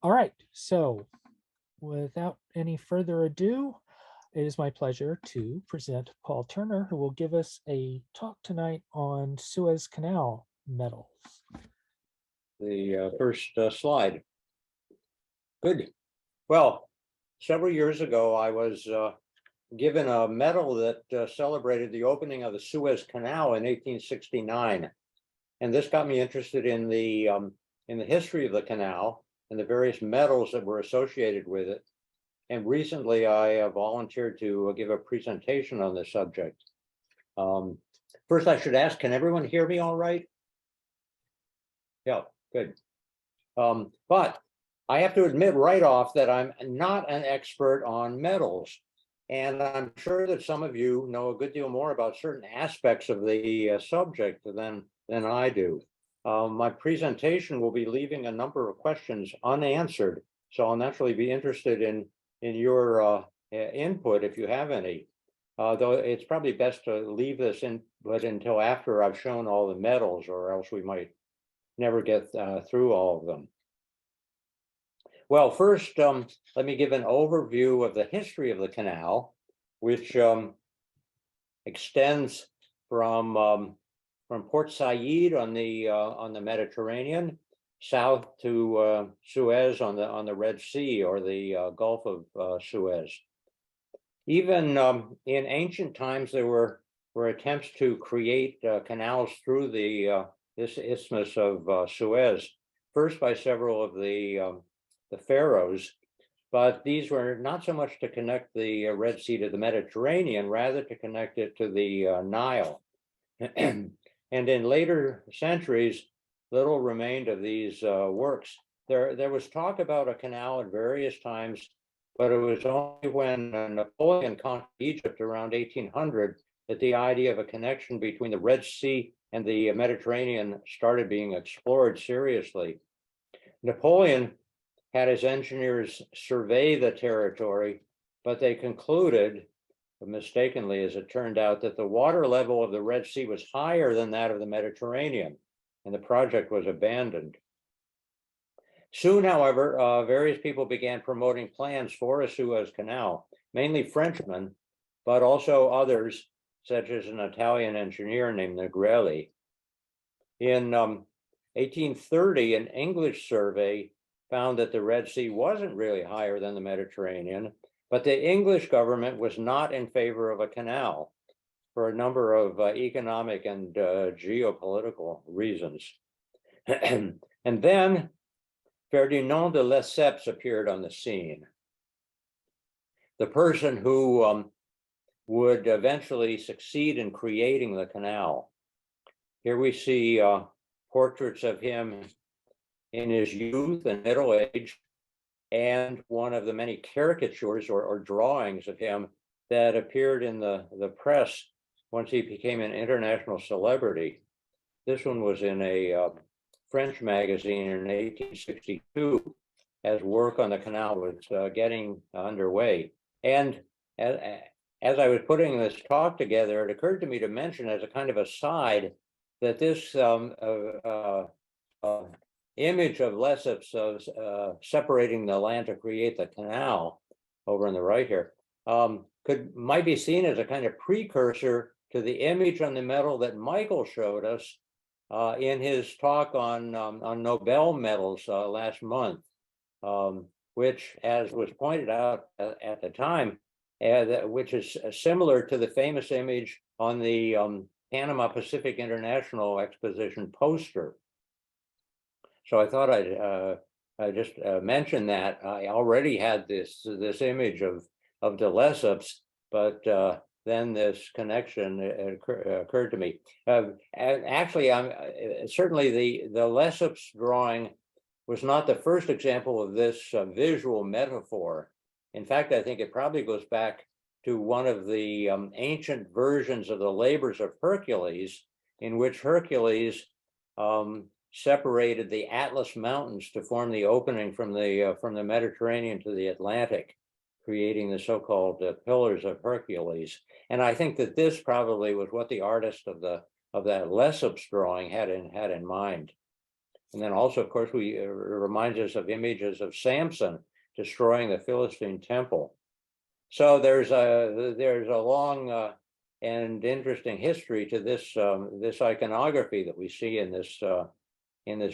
All right, so without any further ado, it is my pleasure to present Paul Turner, who will give us a talk tonight on Suez Canal metals. The first slide. Good. Well, several years ago, I was given a medal that celebrated the opening of the Suez Canal in 1869. And this got me interested in the history of the canal and the various metals that were associated with it. And recently, I volunteered to give a presentation on this subject. First, I should ask, can everyone hear me all right? Yeah, good. But I have to admit right off that I'm not an expert on metals. And I'm sure that some of you know a good deal more about certain aspects of the subject than I do. My presentation will be leaving a number of questions unanswered, so I'll naturally be interested in your input if you have any. Though it's probably best to leave this input until after I've shown all the metals, or else we might never get through all of them. Well, first, let me give an overview of the history of the canal, which extends from Port Said on the Mediterranean south to Suez on the Red Sea, or the Gulf of Suez. Even in ancient times, there were attempts to create canals through this isthmus of Suez, first by several of the pharaohs, but these were not so much to connect the Red Sea to the Mediterranean, rather to connect it to the Nile. And in later centuries, little remained of these works. There was talk about a canal at various times, but it was only when Napoleon conquered Egypt around 1800 that the idea of a connection between the Red Sea and the Mediterranean started being explored seriously. Napoleon had his engineers survey the territory, but they concluded, mistakenly as it turned out, that the water level of the Red Sea was higher than that of the Mediterranean, and the project was abandoned. Soon, however, various people began promoting plans for a Suez Canal, mainly Frenchmen, but also others, such as an Italian engineer named Negrelli. In 1830, an English survey found that the Red Sea wasn't really higher than the Mediterranean, but the English government was not in favor of a canal for a number of economic and geopolitical reasons. And then Ferdinand de Lesseps appeared on the scene, the person who would eventually succeed in creating the canal. Here we see portraits of him in his youth and middle age, and one of the many caricatures or drawings of him that appeared in the press once he became an international celebrity. This one was in a French magazine in 1862 as work on the canal was getting underway. And as I was putting this talk together, it occurred to me to mention as a kind of aside that this image of Lesseps separating the land to create the canal over on the right here might be seen as a kind of precursor to the image on the medal that Michael showed us in his talk on Nobel medals last month, which, as was pointed out at the time, which is similar to the famous image on the Panama Pacific International Exposition poster. So I thought I'd just mention that. I already had this image of de Lesseps, but then this connection occurred to me. Actually, certainly the Lesseps drawing was not the first example of this visual metaphor. In fact, I think it probably goes back to one of the ancient versions of the labors of Hercules, in which Hercules separated the Atlas Mountains to form the opening from the Mediterranean to the Atlantic, creating the so-called Pillars of Hercules. And I think that this probably was what the artist of that Lesseps drawing had in mind. And then also, of course, we reminds us of images of Samson destroying the Philistine temple. So there's a long and interesting history to this this iconography that we see in this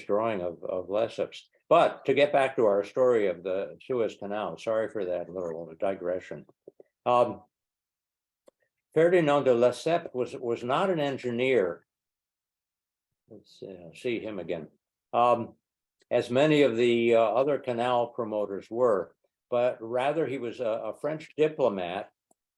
drawing of Lesseps. But to get back to our story of the Suez Canal, sorry for that little digression. Ferdinand de Lesseps was not an engineer. Let's see him again. As many of the other canal promoters were, but rather he was a French diplomat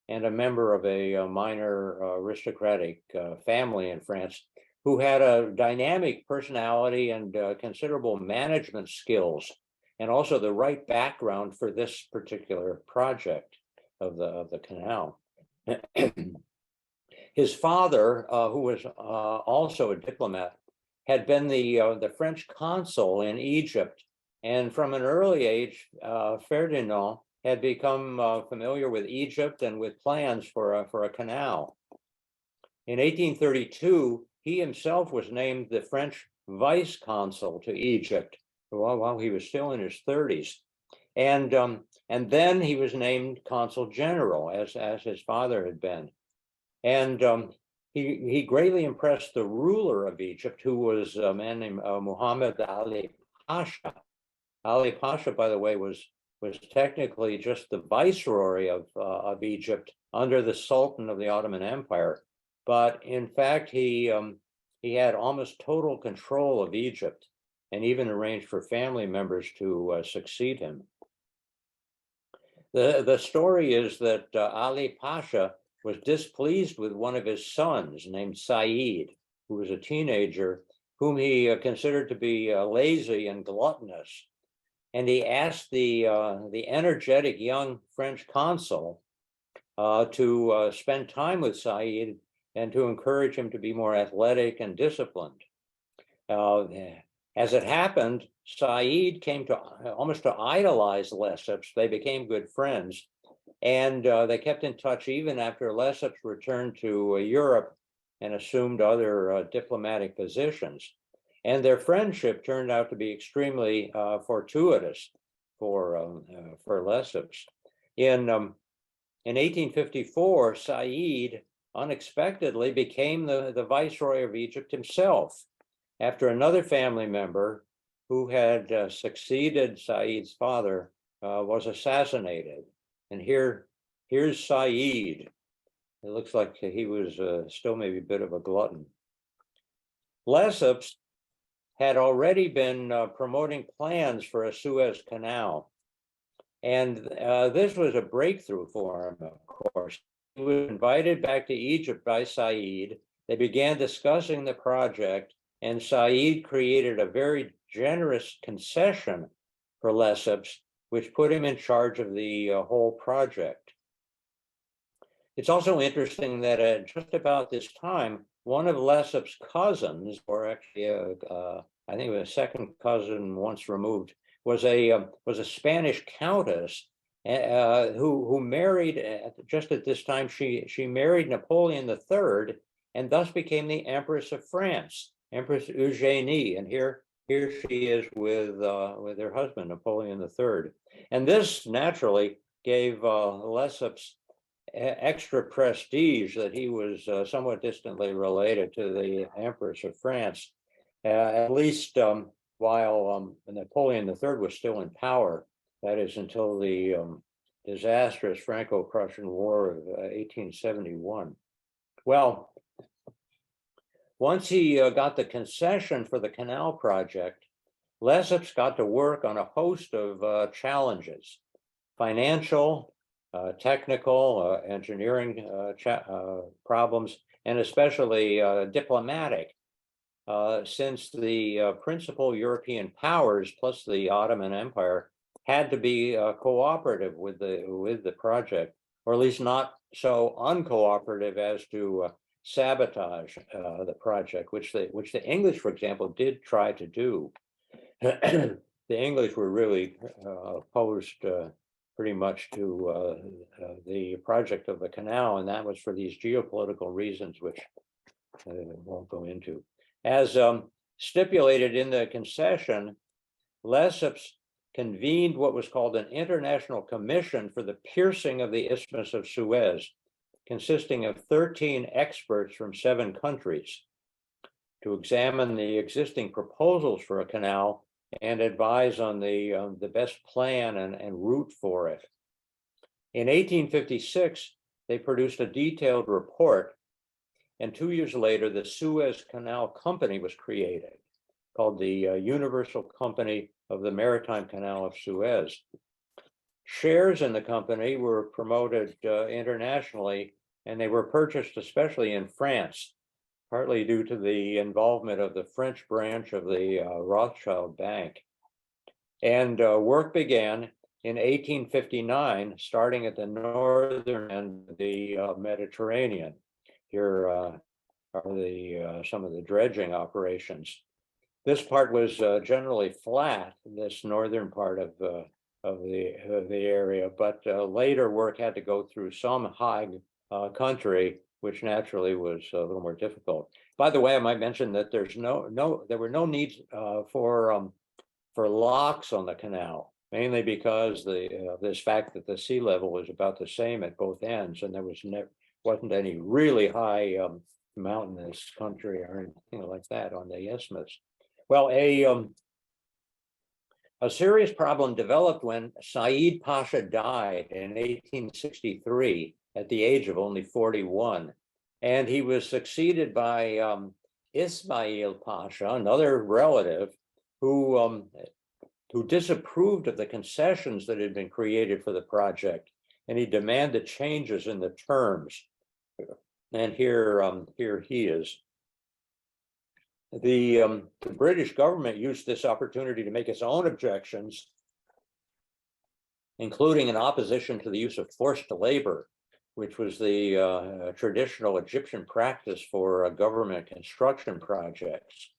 and a member of a minor aristocratic family in France who had a dynamic personality and considerable management skills, and also the right background for this particular project of the canal. His father, who was also a diplomat, had been the French consul in Egypt, and from an early age, Ferdinand had become familiar with Egypt and with plans for a canal. In 1832, he himself was named the French vice consul to Egypt while he was still in his 30s, and then he was named consul general as his father had been, and he greatly impressed the ruler of Egypt, who was a man named Muhammad Ali Pasha. Ali Pasha, by the way, was technically just the viceroy of Egypt under the Sultan of the Ottoman Empire, but in fact he had almost total control of Egypt, and even arranged for family members to succeed him. The story is that Ali Pasha was displeased with one of his sons named Said, who was a teenager, whom he considered to be lazy and gluttonous. And he asked the energetic young French consul to spend time with Said and to encourage him to be more athletic and disciplined. As it happened, Said came to almost to idolize Lesseps. They became good friends, and they kept in touch even after Lesseps returned to Europe and assumed other diplomatic positions. And their friendship turned out to be extremely fortuitous for Lesseps. In 1854, Said unexpectedly became the viceroy of Egypt himself, after another family member who had succeeded Said's father was assassinated. And here's Said. It looks like he was still maybe a bit of a glutton. Lesseps had already been promoting plans for a Suez Canal, and this was a breakthrough for him, of course. He was invited back to Egypt by Said. They began discussing the project, and Said created a very generous concession for Lesseps, which put him in charge of the whole project. It's also interesting that at just about this time, one of Lesseps' cousins, or actually I think it was a second cousin once removed, was a Spanish countess who married just at this time. She married Napoleon III, and thus became the Empress of France, Empress Eugénie. And here she is with her husband Napoleon III, and this naturally gave Lesseps extra prestige that he was somewhat distantly related to the Empress of France, at least while Napoleon III was still in power. That is until the disastrous Franco-Prussian War of 1871. Well, once he got the concession for the canal project, Lesseps got to work on a host of challenges: financial, technical, engineering problems, and especially diplomatic, since the principal European powers plus the Ottoman Empire had to be cooperative with the project, or at least not so uncooperative as to sabotage the project, which the English, for example, did try to do. The English were really opposed pretty much to the project of the canal, and that was for these geopolitical reasons, which I won't go into. As stipulated in the concession, Lesseps convened what was called an International Commission for the Piercing of the Isthmus of Suez, consisting of 13 experts from 7 countries, to examine the existing proposals for a canal and advise on the best plan and route for it. In 1856, they produced a detailed report, and 2 years later, the Suez Canal Company was created, called the Universal Company of the Maritime Canal of Suez. Shares in the company were promoted internationally, and they were purchased especially in France, partly due to the involvement of the French branch of the Rothschild Bank. And work began in 1859, starting at the northern end of the Mediterranean. Here are some of the dredging operations. This part was generally flat, this northern part of the area, but later work had to go through some high country, which naturally was a little more difficult. By the way, I might mention that there were no needs for locks on the canal, mainly because this fact that the sea level was about the same at both ends, and there wasn't any really high mountainous country or anything like that on the isthmus. Well, a serious problem developed when Said Pasha died in 1863 at the age of only 41. And he was succeeded by Ismail Pasha, another relative, who disapproved of the concessions that had been created for the project. And he demanded changes in the terms. And here he is. The British government used this opportunity to make its own objections, including an opposition to the use of forced labor, which was the traditional Egyptian practice for government construction projects.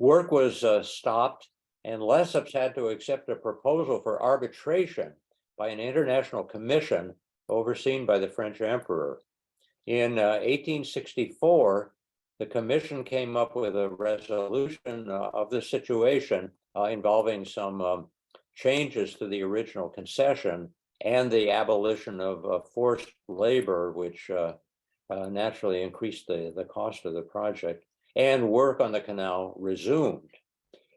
Work was stopped, and Lesseps had to accept a proposal for arbitration by an international commission overseen by the French emperor. In 1864, the commission came up with a resolution of the situation involving some changes to the original concession and the abolition of forced labor, which naturally increased the cost of the project, and work on the canal resumed.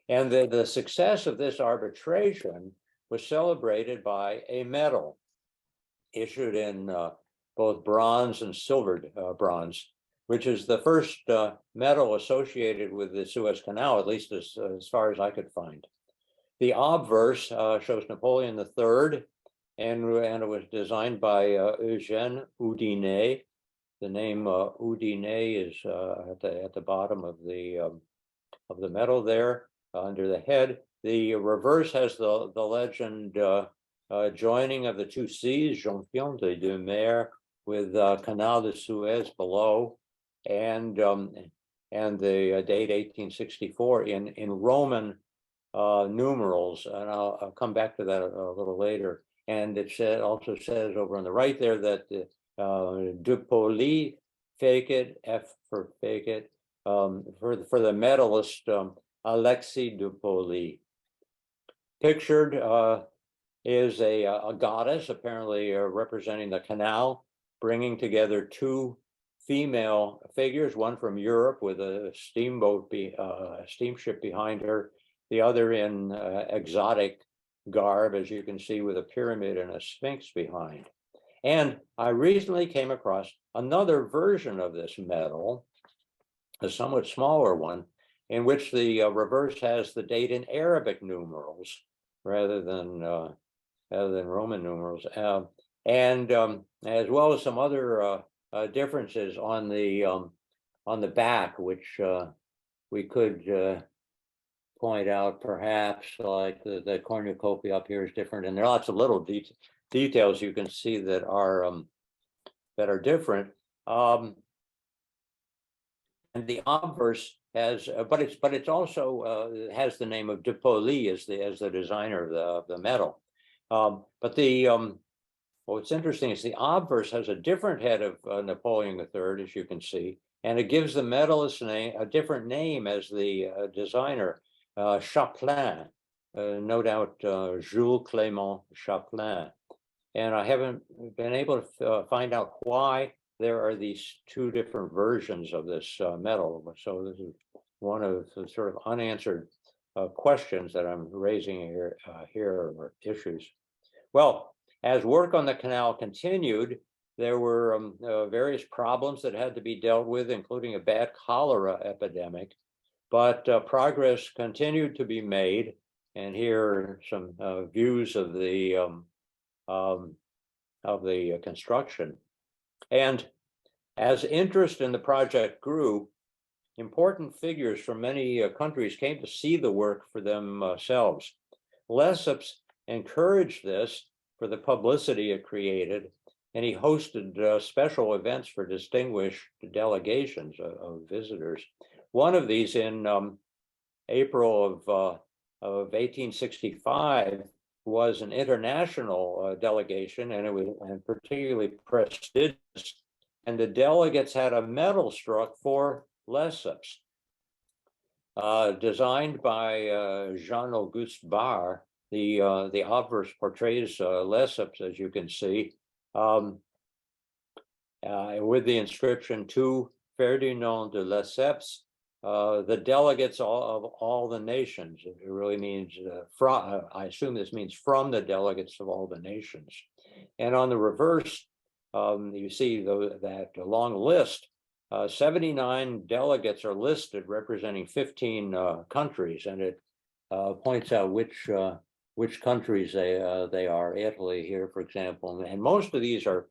And the success of this arbitration was celebrated by a medal issued in both bronze and silvered bronze, which is the first medal associated with the Suez Canal, at least as far as I could find. The obverse shows Napoleon III, and it was designed by Eugène Oudinet. The name Oudinet is at the bottom of the medal there under the head. The reverse has the legend joining of the two seas, Jonction de deux Mers, with Canal de Suez below, and the date 1864 in Roman numerals, and I'll come back to that a little later. And it also says over on the right there that de Poli, fake it, F for fake it, for the medalist Alexis de Poli. Pictured is a goddess, apparently representing the canal, bringing together two female figures, one from Europe with a steamship behind her, the other in exotic garb, as you can see, with a pyramid and a sphinx behind. And I recently came across another version of this medal, a somewhat smaller one, in which the reverse has the date in Arabic numerals rather than Roman numerals, and as well as some other differences on the back, which we could point out, perhaps, like the cornucopia up here is different, and there are lots of little details you can see that are different. And the obverse has, but it's also has the name of de Poli as the designer of the medal. But what's interesting is the obverse has a different head of Napoleon III, as you can see, And it gives the medalist name a different name as the designer, Chapelain, no doubt Jules Clément Chapelain. And I haven't been able to find out why there are these two different versions of this medal. So this is one of the sort of unanswered questions that I'm raising here, or issues. Well, as work on the canal continued, there were various problems that had to be dealt with, including a bad cholera epidemic. But progress continued to be made. And here are some views of the construction. And as interest in the project grew, important figures from many countries came to see the work for themselves. Lesseps encouraged this for the publicity it created, and he hosted special events for distinguished delegations of visitors. One of these in April of 1865 was an international delegation, and it was particularly prestigious. And the delegates had a medal struck for Lesseps, designed by Jean-Auguste Barre. The obverse portrays Lesseps, as you can see, with the inscription "To Ferdinand de Lesseps, the delegates of all the nations." It really means from. I assume this means from the delegates of all the nations. And on the reverse, you see that long list. 79 delegates are listed, representing 15 countries, and it points out which countries they are. Italy here, for example, and most of these are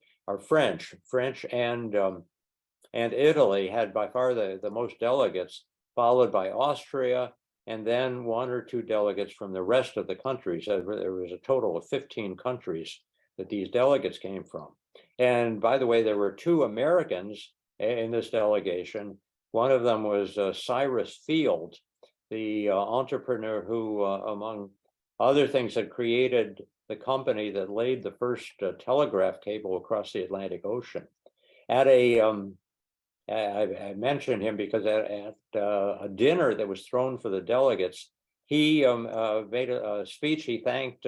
French. French and Italy had by far the most delegates, followed by Austria, and then one or two delegates from the rest of the countries. There was a total of 15 countries that these delegates came from. And by the way, there were two Americans in this delegation. One of them was Cyrus Field, the entrepreneur who, among other things, had created the company that laid the first telegraph cable across the Atlantic Ocean. At I mentioned him because at a dinner that was thrown for the delegates, he made a speech. He thanked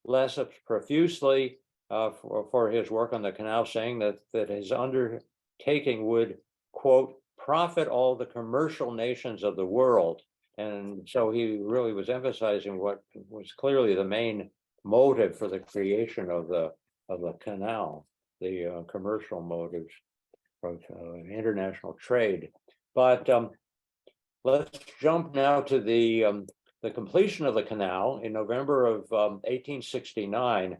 Lesseps profusely for his work on the canal, saying that his undertaking would, quote, profit all the commercial nations of the world. And so he really was emphasizing what was clearly the main motive for the creation of the canal, the commercial motives of international trade. But let's jump now to the completion of the canal in November of 1869,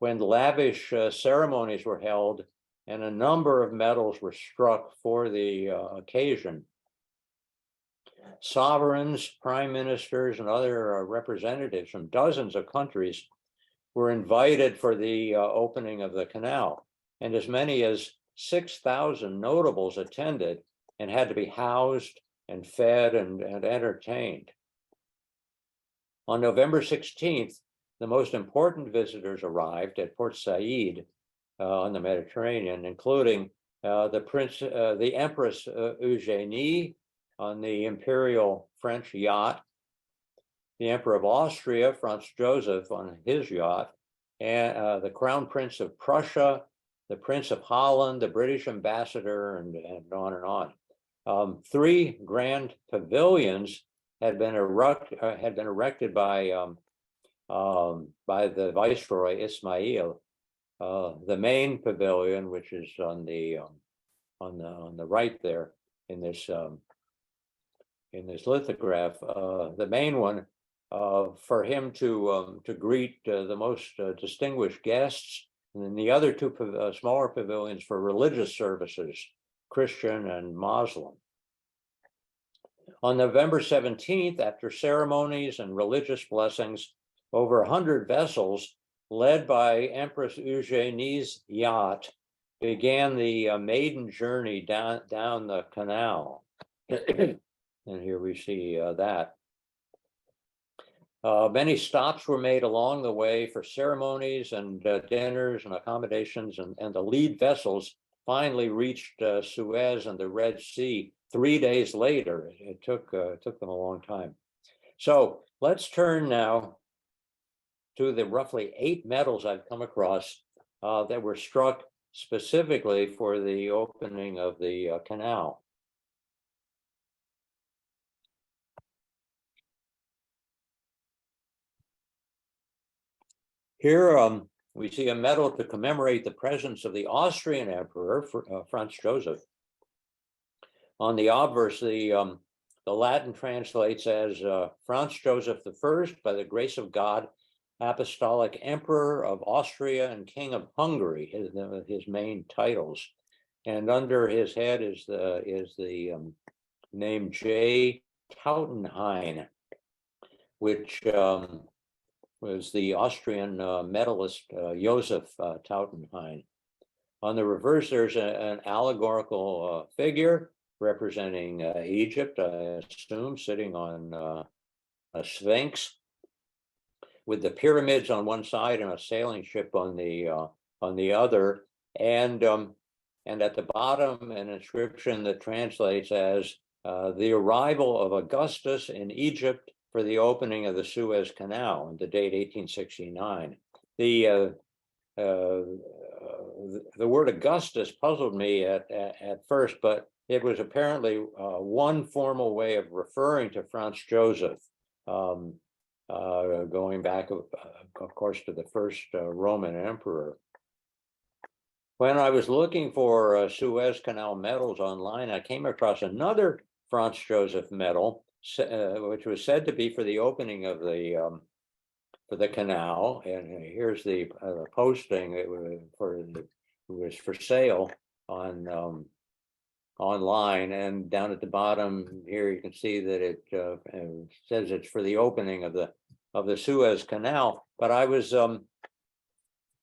when lavish ceremonies were held and a number of medals were struck for the occasion. Sovereigns, prime ministers, and other representatives from dozens of countries were invited for the opening of the canal, and as many as 6,000 notables attended and had to be housed and fed and entertained. On November 16th, the most important visitors arrived at Port Said on the Mediterranean, including the Empress Eugénie on the imperial French yacht, the Emperor of Austria, Franz Joseph, on his yacht, and the Crown Prince of Prussia, the Prince of Holland, the British ambassador, and on and on. 3 grand pavilions had been erected by the Viceroy Ismail. The main pavilion, which is on the right there in this lithograph, the main one for him to greet the most distinguished guests, and then the other 2 smaller pavilions for religious services, Christian and Muslim. On November 17th, after ceremonies and religious blessings, over 100 vessels, led by Empress Eugénie's yacht, began the maiden journey down the canal. And here we see that. Many stops were made along the way for ceremonies and dinners and accommodations, and the lead vessels finally reached Suez and the Red Sea 3 days later. It took them a long time. So let's turn now to the roughly 8 metals I've come across that were struck specifically for the opening of the canal. Here we see a medal to commemorate the presence of the Austrian Emperor, Franz Joseph. On the obverse, the Latin translates as Franz Joseph I, by the grace of God, Apostolic Emperor of Austria and King of Hungary, his main titles. And under his head is the name J. Tautenhayn, which was the Austrian medalist Joseph Tautenhayn. On the reverse, there's an allegorical figure representing Egypt, I assume, sitting on a sphinx, with the pyramids on one side and a sailing ship on the other, and at the bottom an inscription that translates as the arrival of Augustus in Egypt for the opening of the Suez Canal, and the date 1869. The word Augustus puzzled me at first, but it was apparently one formal way of referring to Franz Joseph, going back, of course, to the first Roman emperor. When I was looking for Suez Canal medals online, I came across another Franz Joseph medal, which was said to be for the opening of for the canal. And here's the posting. It was for sale on online, and down at the bottom here you can see that it says it's for the opening of the Suez Canal. But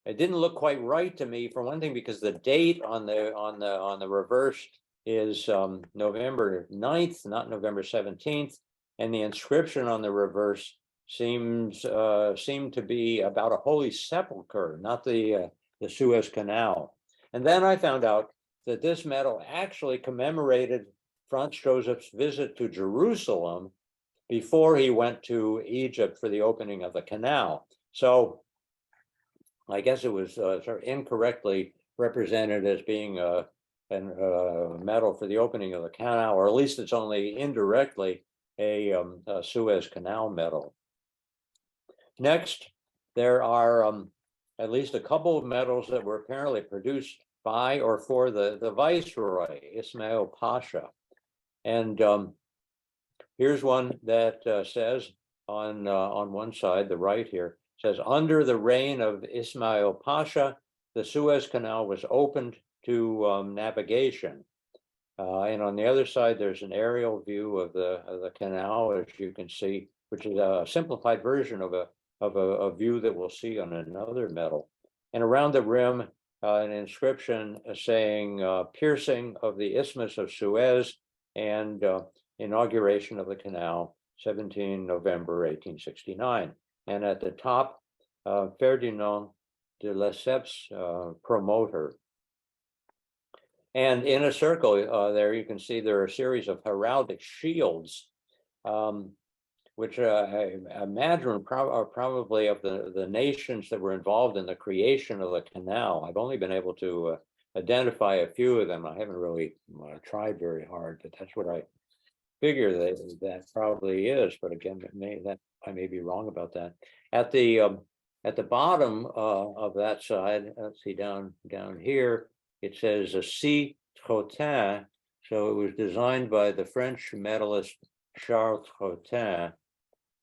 it didn't look quite right to me, for one thing, because the date on the reverse is November 9th, not November 17th, and the inscription on the reverse seemed to be about a holy sepulcher, not the Suez Canal. And then I found out that this medal actually commemorated Franz Joseph's visit to Jerusalem before he went to Egypt for the opening of the canal. So I guess it was sort of incorrectly represented as being a medal for the opening of the canal, or at least it's only indirectly a Suez Canal medal. Next, there are at least a couple of medals that were apparently produced by or for the Viceroy, Ismail Pasha. And here's one that says on one side, the right here, says, under the reign of Ismail Pasha, the Suez Canal was opened to navigation. And on the other side, there's an aerial view of the canal, as you can see, which is a simplified version of a view that we'll see on another medal. And around the rim, an inscription saying piercing of the Isthmus of Suez and inauguration of the canal, 17 November 1869. And at the top, Ferdinand de Lesseps, promoter. And in a circle there, you can see there are a series of heraldic shields, which I imagine are probably of the nations that were involved in the creation of the canal. I've only been able to identify a few of them. I haven't really tried very hard, but that's what I figure that probably is. But again, I may be wrong about that. At the bottom of that side, let's see, down here, it says a C. Trottin. So it was designed by the French medalist Charles Trottin.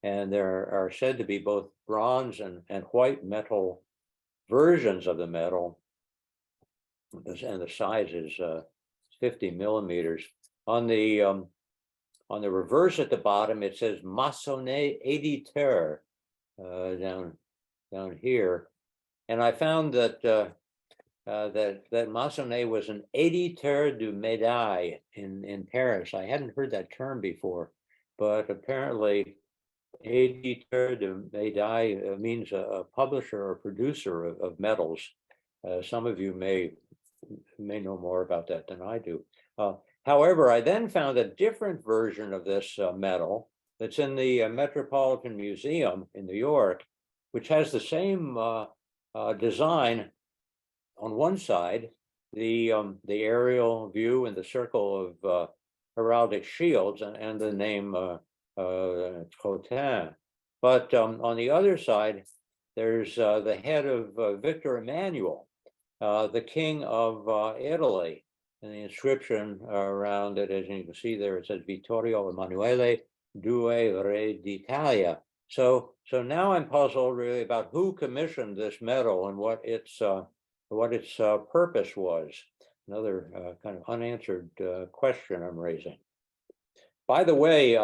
And there are said to be both bronze and white metal versions of the medal. And the size is 50 millimeters. On the reverse at the bottom, it says Maçonnet Éditeur down here. And I found that that Maçonnet was an éditeur de médaille in Paris. I hadn't heard that term before, but apparently éditeur de médaille means a publisher or producer of medals. Some of you may may know more about that than I do. However, I then found a different version of this medal that's in the Metropolitan Museum in New York, which has the same design on one side, the aerial view and the circle of heraldic shields and the name Trotin. But on the other side, there's the head of Victor Emmanuel, the king of Italy. And the inscription around it, as you can see there, it says Vittorio Emanuele, Due Re d'Italia. So now I'm puzzled really about who commissioned this medal and what its purpose was. Another kind of unanswered question I'm raising. By the way,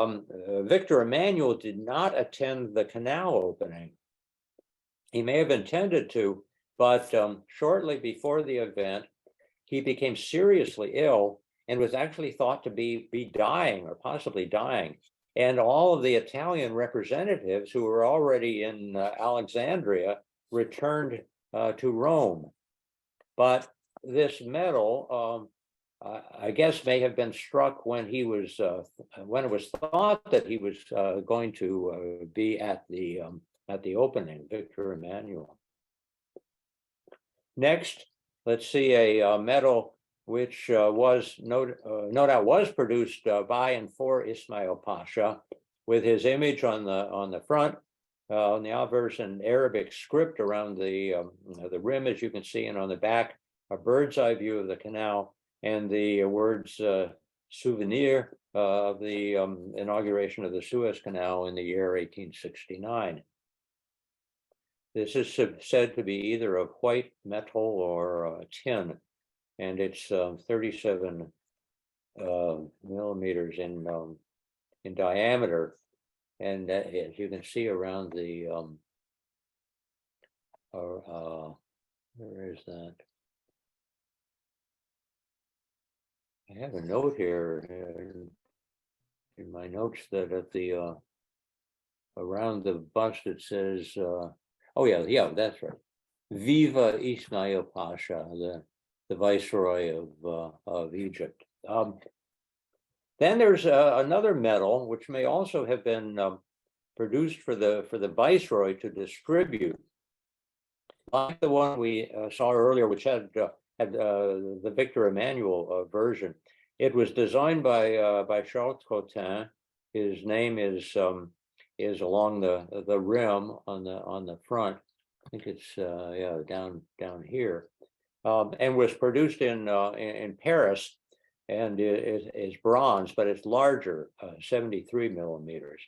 Victor Emmanuel did not attend the canal opening. He may have intended to, but shortly before the event, he became seriously ill and was actually thought to be dying or possibly dying. And all of the Italian representatives who were already in Alexandria returned to Rome. But this medal, I guess, may have been struck when he was when it was thought that he was going to be at the opening, Victor Emmanuel. Next, let's see a medal which was no doubt was produced by and for Ismail Pasha, with his image on the front, on the obverse in Arabic script around the rim, as you can see, and on the back, a bird's eye view of the canal and the words souvenir of the inauguration of the Suez Canal in the year 1869. This is said to be either of white metal or tin, and it's 37 millimeters in diameter. And as you can see around the, where is that? I have a note here in my notes that at the, around the bust it says, oh yeah, that's right. Viva Ismail Pasha, the Viceroy of Egypt. Then there's another medal which may also have been produced for the Viceroy to distribute, like the one we saw earlier, which had the Victor Emmanuel version. It was designed by Charles Trotin. His name is along the rim on the front. I think it's down here, and was produced in Paris, and it is bronze, but it's larger, 73 millimeters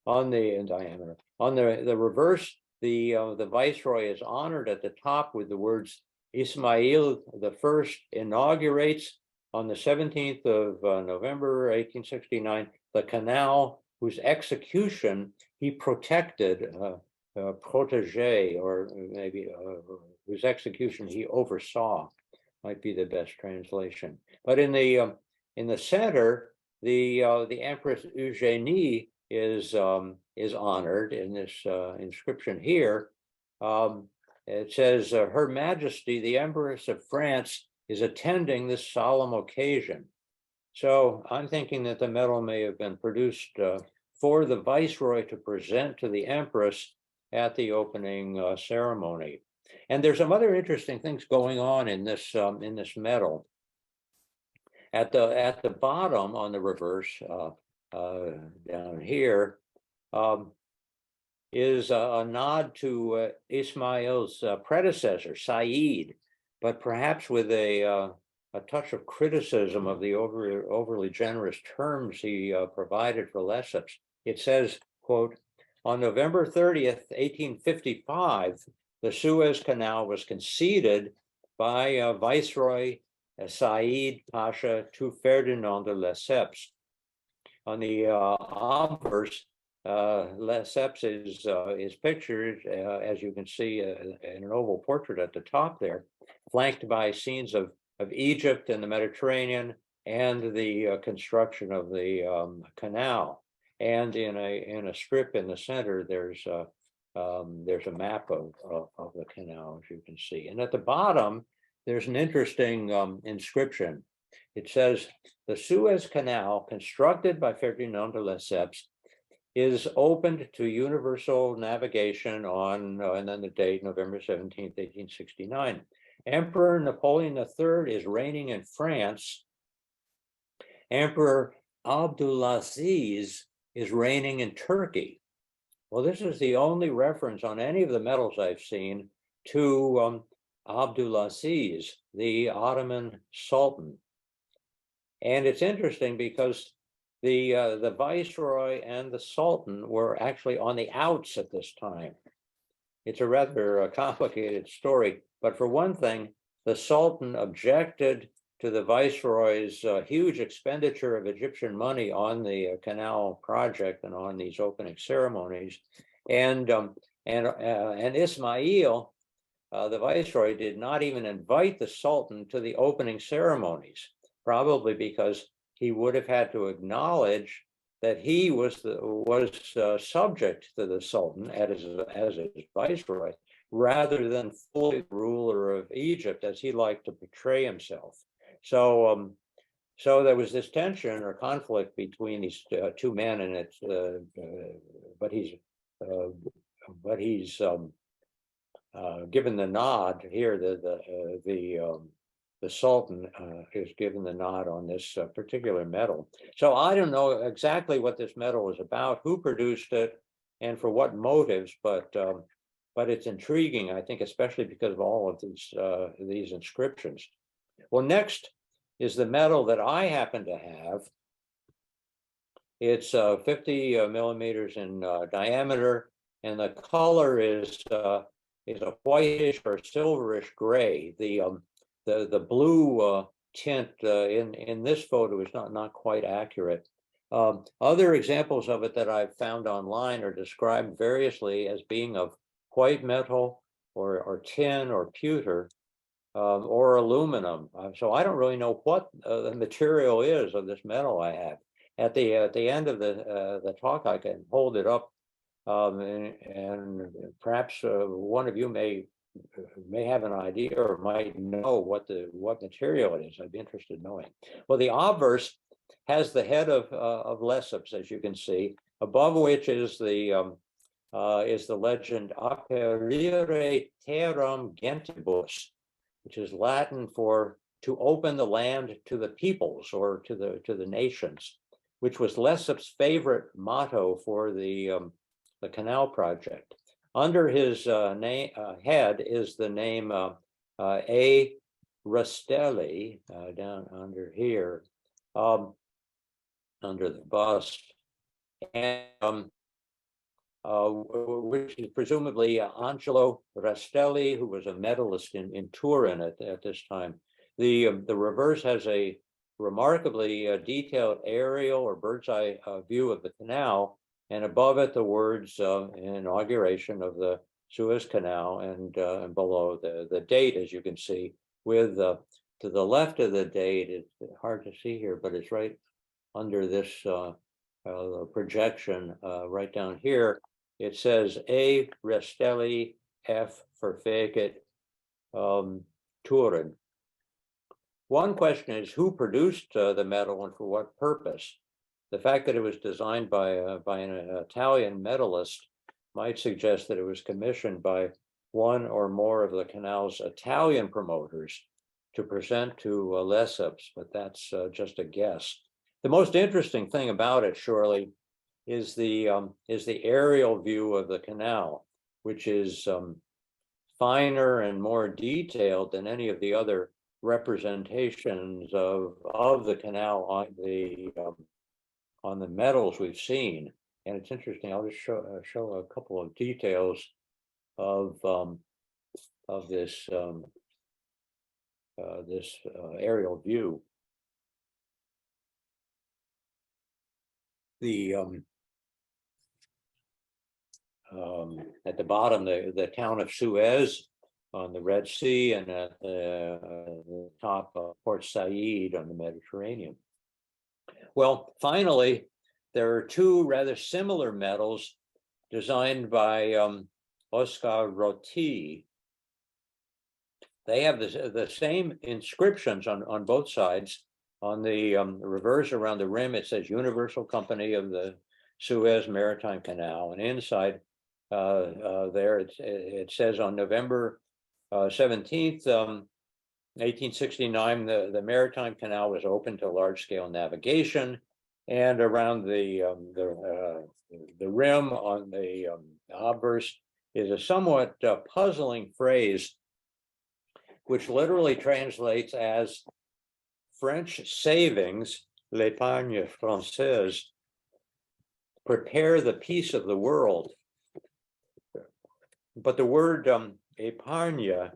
in diameter. On the reverse, the Viceroy is honored at the top with the words Ismail I inaugurates on the 17th of November 1869 the canal whose execution he protected, protégé, or maybe whose execution he oversaw, might be the best translation. But in the center, the Empress Eugénie is honored in this inscription here. It says, Her Majesty, the Empress of France, is attending this solemn occasion. So I'm thinking that the medal may have been produced for the Viceroy to present to the Empress at the opening ceremony. And there's some other interesting things going on in this medal. At the bottom on the reverse, down here, is a nod to Ismail's predecessor, Said, but perhaps with a touch of criticism of the overly generous terms he provided for lesseps. It says, quote, on November 30th, 1855, the Suez Canal was conceded by Viceroy Said Pasha to Ferdinand de Lesseps. On the obverse, Lesseps is pictured, as you can see, in an oval portrait at the top there, flanked by scenes of Egypt and the Mediterranean and the construction of the canal. And in a strip in the center, there's a map of the canal, as you can see. And at the bottom, there's an interesting inscription. It says, the Suez Canal, constructed by Ferdinand de Lesseps, is opened to universal navigation on, and then the date, November 17th, 1869. Emperor Napoleon III is reigning in France. Emperor Abdulaziz is reigning in Turkey. Well, this is the only reference on any of the medals I've seen to Abdulaziz, the Ottoman Sultan. And it's interesting because the Viceroy and the Sultan were actually on the outs at this time. It's a rather complicated story, but for one thing, the Sultan objected to the Viceroy's huge expenditure of Egyptian money on the canal project and on these opening ceremonies. And Ismail, the Viceroy, did not even invite the Sultan to the opening ceremonies, probably because he would have had to acknowledge that he was subject to the Sultan as his viceroy, rather than fully ruler of Egypt, as he liked to portray himself. So, so there was this tension or conflict between these two men, and it's but he's given the nod here. The Sultan is given the nod on this particular medal. So I don't know exactly what this medal is about, who produced it, and for what motives, but it's intriguing, I think, especially because of all of these inscriptions. Well, next is the medal that I happen to have. It's 50 millimeters in diameter, and the color is a whitish or silverish gray. The blue tint in this photo is not quite accurate. Other examples of it that I've found online are described variously as being of white metal or tin or pewter or aluminum. So I don't really know what the material is of this metal I have. At the end of the talk, I can hold it up, and perhaps one of you may have an idea or might know what material it is. I'd be interested in knowing. Well, the obverse has the head of Lesseps, as you can see, above which is the legend Aperire terram gentibus, which is Latin for to open the land to the peoples or to the nations, which was Lesseps' favorite motto for the canal project. Under his head is the name A. Rastelli, down under here, under the bust, and which is presumably Angelo Rastelli, who was a medalist in Turin at this time. The reverse has a remarkably detailed aerial or bird's eye view of the canal, and above it the words inauguration of the Suez Canal, and below the date, as you can see, with to the left of the date, it's hard to see here, but it's right under this projection right down here. It says A. Rastelli F. Verfeket Turin. One question is, who produced the medal and for what purpose? The fact that it was designed by an Italian medalist might suggest that it was commissioned by one or more of the canal's Italian promoters to present to Lesseps, but that's just a guess. The most interesting thing about it, surely, is the aerial view of the canal, which is finer and more detailed than any of the other representations of the canal on the medals we've seen. And it's interesting. I'll just show a couple of details of this aerial view. The at the bottom, the town of Suez on the Red Sea, and at the top, Port Said on the Mediterranean. Well, finally, there are two rather similar medals designed by Oscar Roti. they have the same inscriptions on both sides. On the reverse around the rim, it says Universal Company of the Suez Maritime Canal, and inside there it says on November 17th, 1869, the Maritime Canal was open to large-scale navigation, and around the rim on the obverse is a somewhat puzzling phrase, which literally translates as French savings, l'épargne française, prepare the peace of the world. But the word épargne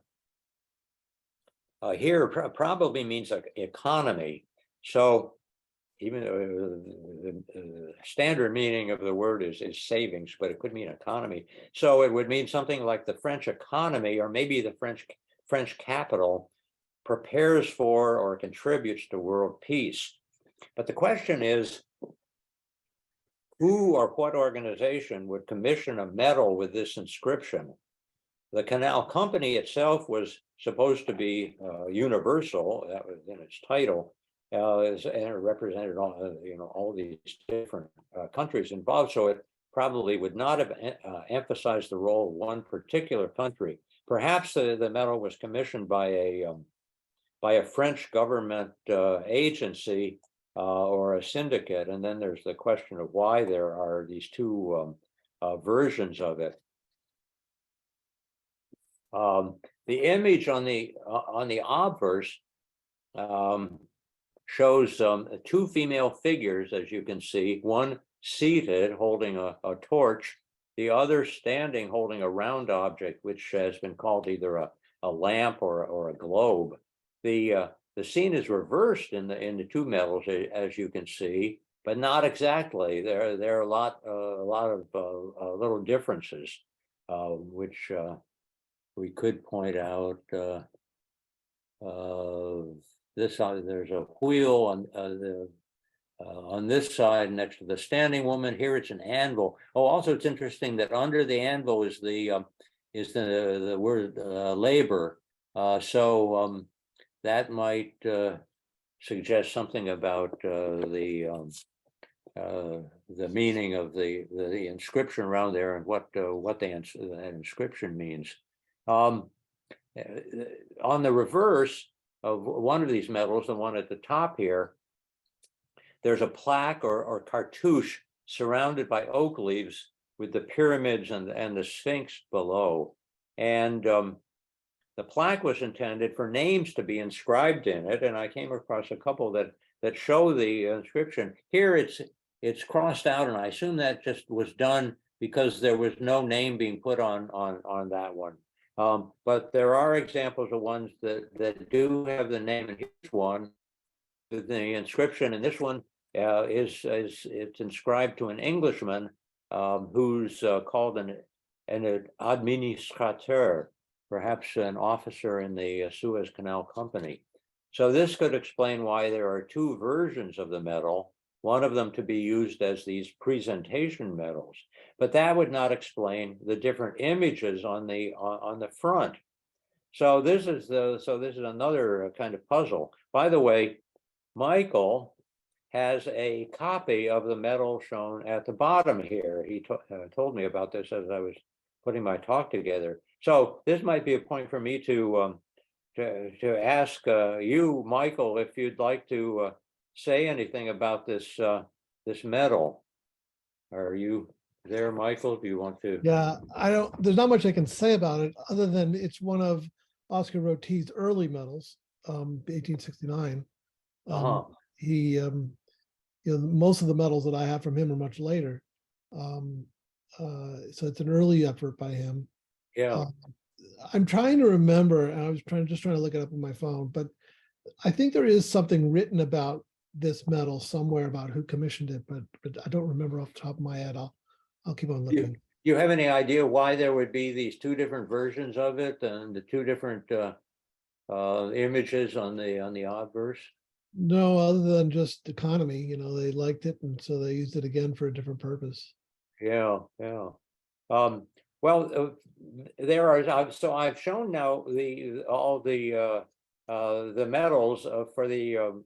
here probably means like economy. So even the standard meaning of the word is savings, but it could mean economy. So it would mean something like the French economy, or maybe the French capital prepares for or contributes to world peace. But the question is, who or what organization would commission a medal with this inscription? The canal company itself was supposed to be universal, that was in its title, and it represented all these different countries involved. So it probably would not have emphasized the role of one particular country. Perhaps the medal was commissioned by a French government agency or a syndicate. And then there's the question of why there are these two versions of it. The image on the obverse shows two female figures, as you can see, one seated holding a torch, the other standing holding a round object, which has been called either a lamp or a globe. The scene is reversed in the two medals, as you can see, but not exactly. There are a lot of little differences, which we could point out. This side, there's a wheel on this side next to the standing woman. Here it's an anvil. Oh, also it's interesting that under the anvil is the word labor. So that might suggest something about the meaning of the inscription around there, and what that inscription means. On the reverse of one of these medals, the one at the top here, there's a plaque or cartouche surrounded by oak leaves with the pyramids and the Sphinx below. And the plaque was intended for names to be inscribed in it, and I came across a couple that show the inscription. Here it's crossed out, and I assume that just was done because there was no name being put on that one. But there are examples of ones that do have the name, and here's one. The inscription in this one it's inscribed to an Englishman who's called an administrateur, perhaps an officer in the Suez Canal Company. So this could explain why there are two versions of the medal, one of them to be used as these presentation medals, but that would not explain the different images on the front. So this is another kind of puzzle. By the way, Michael has a copy of the medal shown at the bottom here. He told me about this as I was putting my talk together. So this might be a point for me to ask you, Michael, if you'd like to say anything about this medal. Are you there, Michael? Do you want to? Yeah, I don't. There's not much I can say about it other than it's one of Oscar Roti's early medals, 1869. He, most of the medals that I have from him are much later. So it's an early effort by him. Yeah. I'm trying to remember, and I was just trying to look it up on my phone, but I think there is something written about this medal somewhere about who commissioned it, but I don't remember off the top of my head. I'll keep on looking. Do you have any idea why there would be these two different versions of it and the two different images on the obverse? No, other than just economy, they liked it, and so they used it again for a different purpose. Yeah. Well, there are, so I've shown now all the metals for the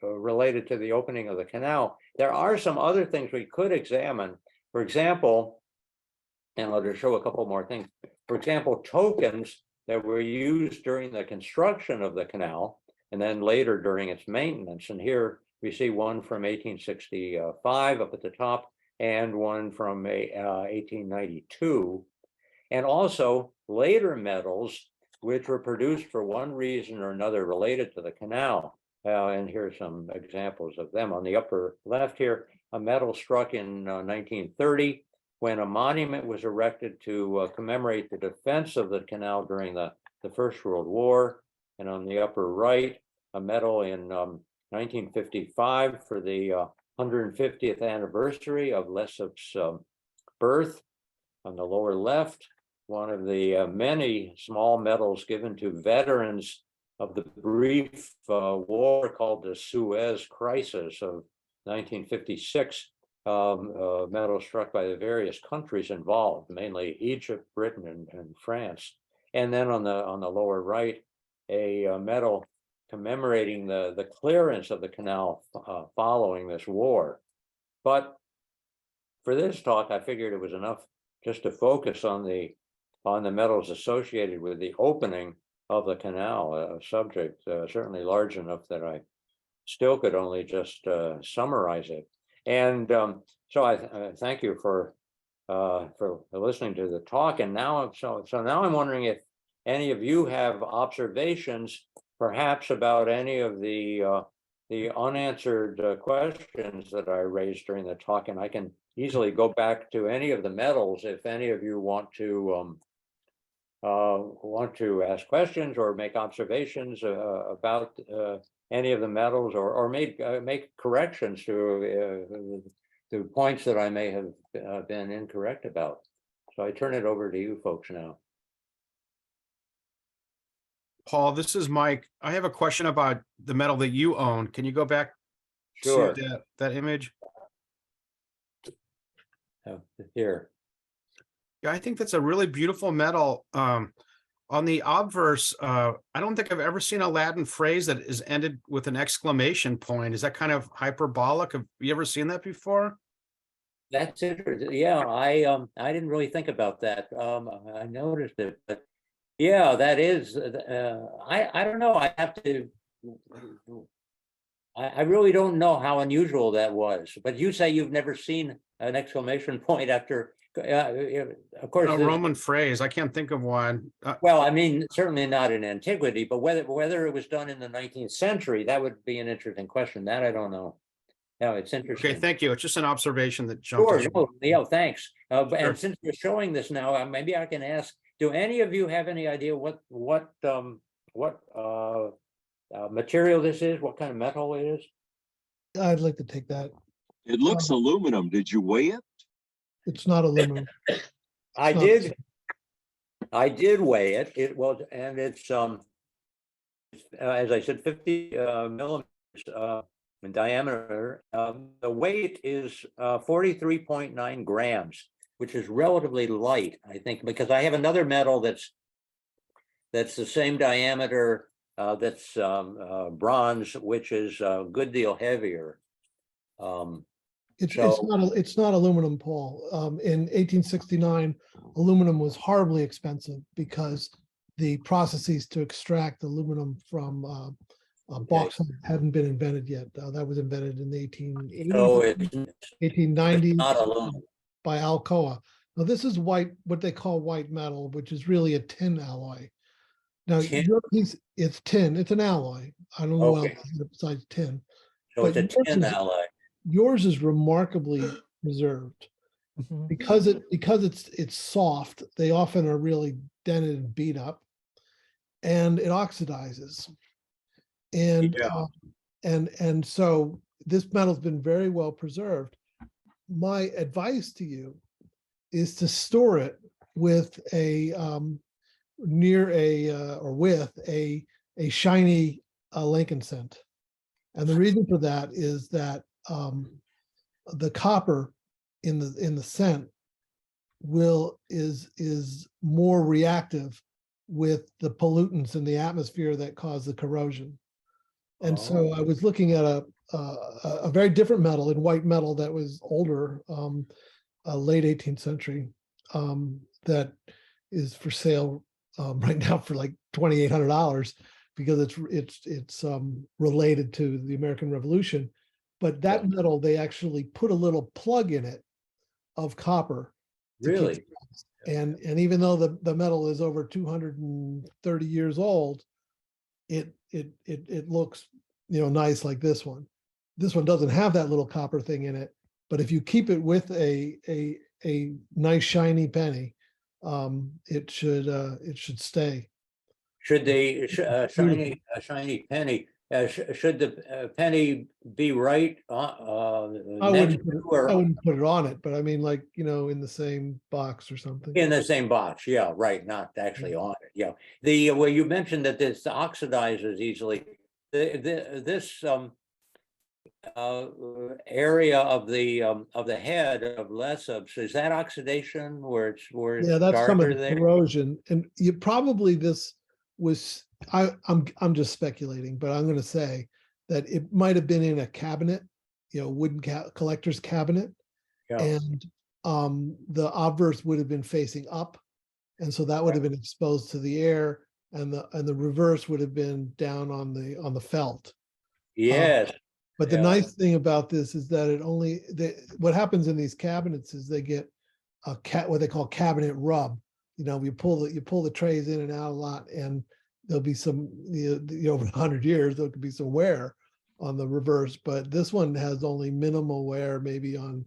related to the opening of the canal. There are some other things we could examine. For example, and I'll just show a couple more things. For example, tokens that were used during the construction of the canal and then later during its maintenance. And here we see one from 1865 up at the top and one from 1892. And also later metals, which were produced for one reason or another related to the canal. And here's some examples of them. On the upper left here, a medal struck in 1930 when a monument was erected to commemorate the defense of the canal during the First World War. And on the upper right, a medal in 1955 for the 150th anniversary of Lessep's birth. On the lower left, one of the many small medals given to veterans of the brief war called the Suez Crisis of 1956. Medal struck by the various countries involved, mainly Egypt, Britain, and France. And then on the lower right, a medal commemorating the clearance of the canal following this war. But for this talk, I figured it was enough just to focus on the metals associated with the opening of the canal, a subject certainly large enough that I still could only just summarize it. And so I thank you for listening to the talk. And now, so now I'm wondering if any of you have observations, perhaps about any of the unanswered questions that I raised during the talk, and I can easily go back to any of the metals if any of you want to ask questions or make observations about any of the metals, or make corrections to points that I may have been incorrect about. So I turn it over to you folks now. Paul, this is Mike. I have a question about the metal that you own. Can you go back Sure. to that image? Here. Yeah, I think that's a really beautiful metal. On the obverse, I don't think I've ever seen a Latin phrase that is ended with an exclamation point. Is that kind of hyperbolic? Have you ever seen that before? That's interesting. Yeah, I didn't really think about that. I noticed it, but yeah, that is. I don't know. I have to. I really don't know how unusual that was. But you say you've never seen an exclamation point after. Of course, A Roman phrase. I can't think of one. Well, I mean, certainly not in antiquity, but whether it was done in the 19th century, that would be an interesting question. That I don't know. No, it's interesting. Okay, thank you. It's just an observation that jumped. Sure, no, yeah, thanks. Sure. And since you're showing this now, maybe I can ask: do any of you have any idea what material this is? What kind of metal it is? I'd like to take that. It looks aluminum. Did you weigh it? It's not aluminum. I did weigh it. It was, and it's as I said, 50 millimeters in diameter. The weight is 43.9 grams, which is relatively light, I think, because I have another metal that's the same diameter, that's bronze, which is a good deal heavier. It's not aluminum, Paul. In 1869, aluminum was horribly expensive because the processes to extract aluminum from bauxite hadn't been invented yet. That was invented in the 1890s by Alcoa. Now this is white, what they call white metal, which is really a tin alloy. Now your piece, it's tin. It's an alloy. I don't know what else besides tin. So it's a tin alloy. Yours is remarkably preserved. Mhm. Because it's soft. They often are really dented and beat up, and it oxidizes. And and so this metal's been very well preserved. My advice to you is to store it with a with a shiny Lincoln cent. And the reason for that is that the copper in the cent is more reactive with the pollutants in the atmosphere that cause the corrosion. And so I was looking at a very different metal in white metal that was older, late 18th century, that is for sale right now for like $2,800 because it's related to the American Revolution. But that metal, they actually put a little plug in it of copper. Really? And even though the metal is over 230 years old, it looks, nice like this one. This one doesn't have that little copper thing in it, but if you keep it with a nice shiny penny, it should stay. Should the shiny penny, should the penny be right I next to or wouldn't put it on it, but I mean, like, in the same box or something. in the same box? Yeah, right, not actually on it. Yeah. The well, you mentioned that this oxidizes easily. This area of the head of Lesseps, is that oxidation where it's Yeah, that's some of darker the there? corrosion, and you probably this was I'm just speculating, but I'm going to say that it might have been in a cabinet, wooden collector's cabinet, Yeah. and the obverse would have been facing up, and so that would have been exposed to the air, and the reverse would have been down on the felt. Yes. But the Yeah. nice thing about this is that what happens in these cabinets is they get what they call cabinet rub. You pull the trays in and out a lot, and there'll be some, over 100 years, there could be some wear on the reverse, but this one has only minimal wear, maybe on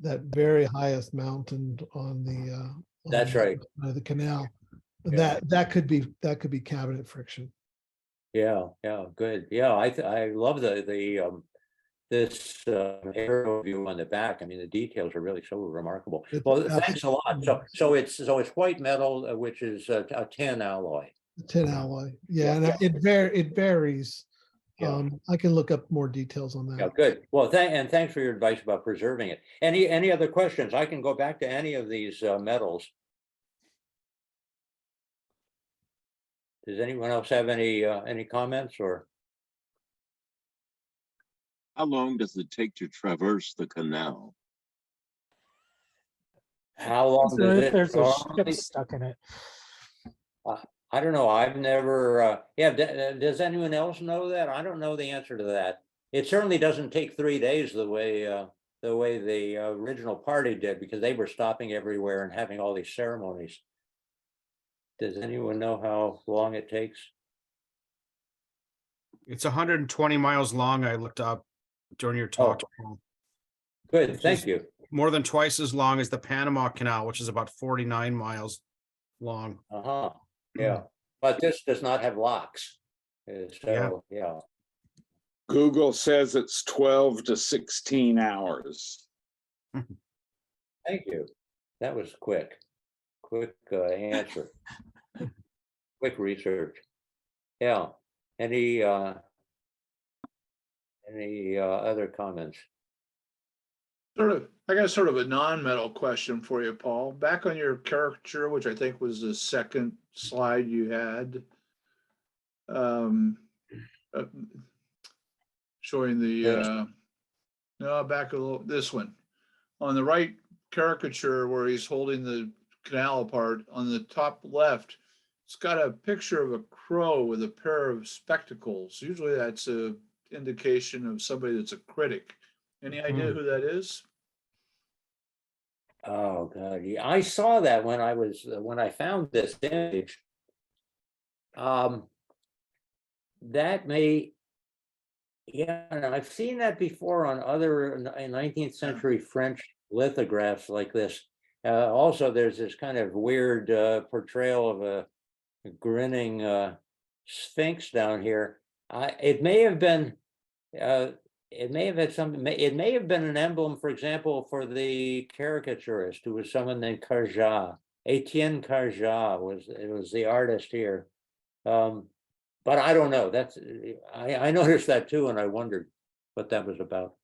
that very highest mountain on the That's right. the canal. And Yeah. that could be cabinet friction. Yeah, good. Yeah, I love this aerial view on the back. I mean, the details are really so remarkable. Well, thanks a lot. So it's white metal, which is a tin alloy. Tin alloy. Yeah, Yeah. and it varies. Yeah. I can look up more details on that. Yeah, good. Well, thanks for your advice about preserving it. Any other questions? I can go back to any of these metals. Does anyone else have any comments or? How long does it take to traverse the canal? How long So does if it? there's a normally- ship stuck in it. I don't know. I've never, yeah, does anyone else know that? I don't know the answer to that. It certainly doesn't take 3 days the way the original party did, because they were stopping everywhere and having all these ceremonies. Does anyone know how long it takes? It's 120 miles long. I looked up during your talk. Good, Which thank is- you. More than twice as long as the Panama Canal, which is about 49 miles long. Uh-huh, yeah, but this does not have locks. So, yeah, Google says it's 12 to 16 hours. thank you. That was quick answer. Quick research. Yeah, any other comments? I got sort of a non-metal question for you, Paul. Back on your caricature, which I think was the second slide you had, showing the no, back a little, this one. On the right caricature where he's holding the canal apart, on the top left, it's got a picture of a crow with a pair of spectacles. Usually that's a indication of somebody that's a critic. Any idea who that is? Oh God, yeah, I saw that when I found this image. That may, yeah, and I've seen that before on other 19th century French lithographs like this. Also, there's this kind of weird portrayal of a grinning sphinx down here. It may have been. It may have had something. It may have been an emblem, for example, for the caricaturist who was someone named Carjat. Etienne Carjat was the artist here. But I don't know. I noticed that too, and I wondered what that was about.